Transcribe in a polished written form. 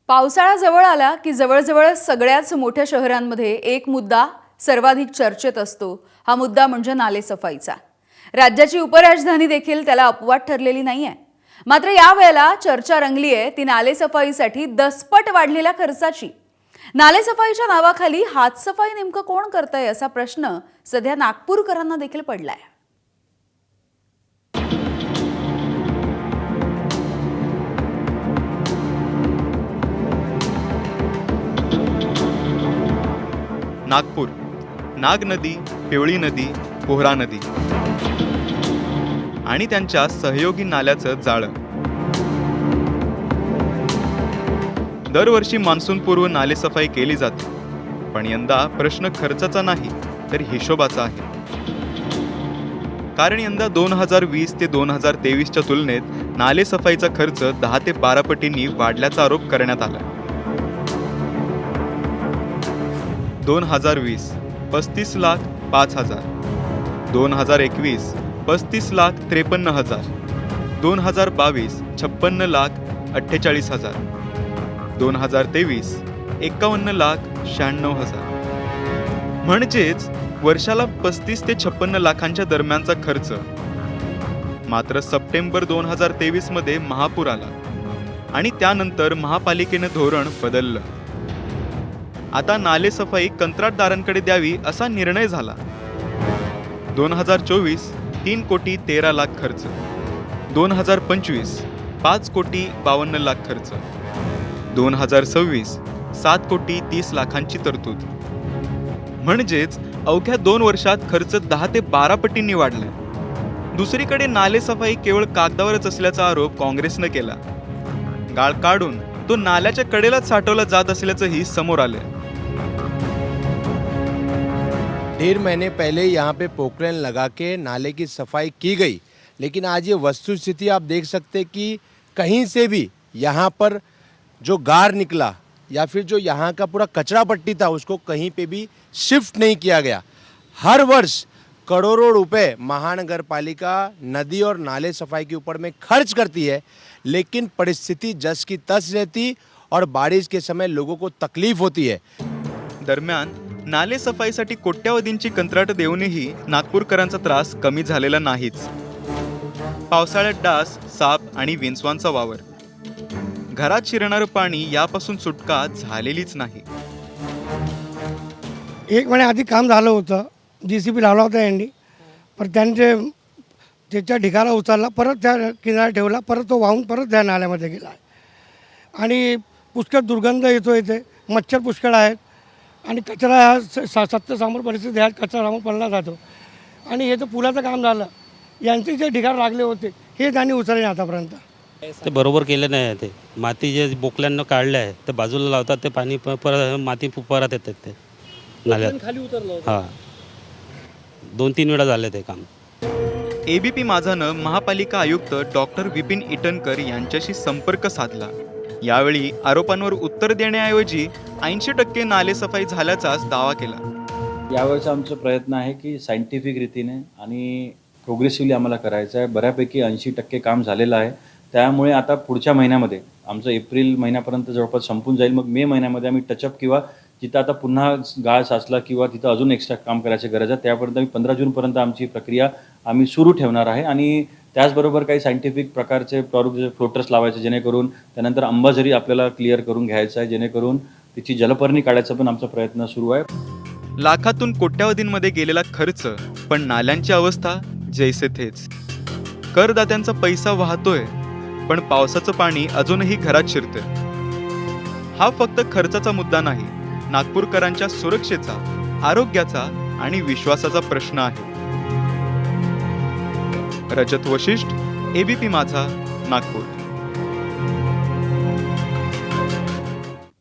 पावसाळा जवळ आला की जवळजवळ सगळ्याच मोठ्या शहरांमध्ये एक मुद्दा सर्वाधिक चर्चेत असतो। हा मुद्दा म्हणजे नालेसफाईचा। राज्याची उपराजधानी देखील त्याला अपवाद ठरलेली नाहीये। मात्र यावेळेला चर्चा रंगली आहे ती नालेसफाईसाठी दसपट वाढलेल्या खर्चाची। नालेसफाईच्या नावाखाली हातसफाई नेमकं कोण करतंय असा प्रश्न सध्या नागपूरकरांना देखील पडलाय। नागपूर, नाग नदी, पिवळी नदी, पोहरा नदी आणि त्यांच्या सहयोगी नाल्याचं जाळं। दरवर्षी मान्सूनपूर्व नालेसफाई केली जाते, पण यंदा प्रश्न खर्चाचा नाही तर हिशोबाचा आहे। कारण यंदा 2020 ते 2023च्या तुलनेत नालेसफाईचा खर्च 10 ते 12 पटींनी वाढल्याचा आरोप करण्यात आला। 2020 35,05,000, 2021 35,53,000, 2022 56,48,000, 2023 51,96,000। म्हणजेच वर्षाला 35 ते 56 लाखांच्या दरम्यानचा खर्च। मात्र सप्टेंबर 2023 मध्ये महापूर आला आणि त्यानंतर महापालिकेने धोरण बदललं। आता नालेसफाई कंत्राटदारांकडे द्यावी असा निर्णय झाला। 2024 3 कोटी 13 लाख खर्च, 2025 5 कोटी 52 लाख खर्च, 2026 7 कोटी 30 लाखांची तरतूद। म्हणजेच अवघ्या 2 वर्षात खर्च 10 ते 12 पटींनी वाढलाय। दुसरीकडे नालेसफाई केवळ कागदावरच असल्याचा आरोप काँग्रेसने केला। गाळ काढून तो नाल्याच्या कडेलाच साठवला जात असल्याचंही समोर आलंय। 1.5 महीने पहले यहाँ पे पोखरेन लगा के नाले की सफाई की गई, लेकिन आज ये वस्तुस्थिति आप देख सकते कि कहीं से भी यहाँ पर जो गार निकला या फिर जो यहाँ का पूरा कचरा पट्टी था उसको कहीं पे भी शिफ्ट नहीं किया गया। हर वर्ष करोड़ों रुपए महानगर पालिका नदी और नाले सफाई के ऊपर में खर्च करती है, लेकिन परिस्थिति जस की तस रहती और बारिश के समय लोगों को तकलीफ होती है। दरम्यान नाले सफाईसाठी कोट्यावधींची कंत्राट देऊनही नागपूरकरांचा त्रास कमी झालेला नाहीच। पावसाळ्यात डास, साप आणि विंचवांचा वावर, घरात शिरणारं पाणी यापासून सुटका झालेलीच नाही। 1 महिन्याआधी काम झालं होतं, JCB लावला होता यांनी, पण त्यांचे त्याच्या ढिगारा उचलला, परत त्या किनारा ठेवला, परत तो वाहून परत त्या नाल्यामध्ये गेला आणि पुष्कळ दुर्गंध येतो। इथे मच्छर पुष्कळ आहेत आणि कचरा हा सत्य परिस्थिती आहे, कचरा समोर पडला जातो। आणि हे तर पुलाचं काम झालं, यांचे जे ढिगार लागले होते हे त्यांनी उचलले आतापर्यंत। ते बरोबर केलं नाही। ते माती जे बोकल्यांना काढलं आहे ते बाजूला लावतात, ते पाणी परत माती परत येतात ते नाल्यात खाली उतरलं। हां, 2-3 वेळा झाले ते काम। ABP माझानं महापालिका आयुक्त डॉक्टर विपिन इटनकर यांच्याशी संपर्क साधला। यावेळी आरोपांवर उत्तर देण्याऐवजी 80% नालेसफाई झाल्याचाच दावा केला। यावेळेचा आमचा प्रयत्न आहे की सायंटिफिक रीतीने आणि प्रोग्रेसिव्हली आम्हाला करायचं आहे। बऱ्यापैकी 80% काम झालेलं आहे। त्यामुळे आता पुढच्या महिन्यामध्ये आमचं एप्रिल महिन्यापर्यंत जवळपास संपून जाईल। मग मे महिन्यामध्ये आम्ही टचअप किंवा जिथं आता पुन्हा गाळ साचला किंवा तिथं अजून एक्स्ट्रा काम करायची गरज आहे त्यापर्यंत आम्ही 15 जूनपर्यंत आमची प्रक्रिया आम्ही सुरू ठेवणार आहे। आणि त्याचबरोबर काही सायंटिफिक प्रकारचे फ्लोटर्स लावायचे, जेणेकरून त्यानंतर अंबाझरी आपल्याला क्लिअर करून घ्यायचं आहे, जेणेकरून तिची जलपर्णी काढायचा पण आमचा प्रयत्न सुरू आहे। लाखातून कोट्यावधींमध्ये गेलेला खर्च, पण नाल्यांची अवस्था जैसे थेच। करदात्यांचा पैसा वाहतोय, पण पावसाचं पाणी अजूनही घरात शिरतंय। हा फक्त खर्चाचा मुद्दा नाही, नागपूरकरांच्या सुरक्षेचा, आरोग्याचा आणि विश्वासाचा प्रश्न आहे। रजत वशिष्ठ, ABP माझा, नागपूर।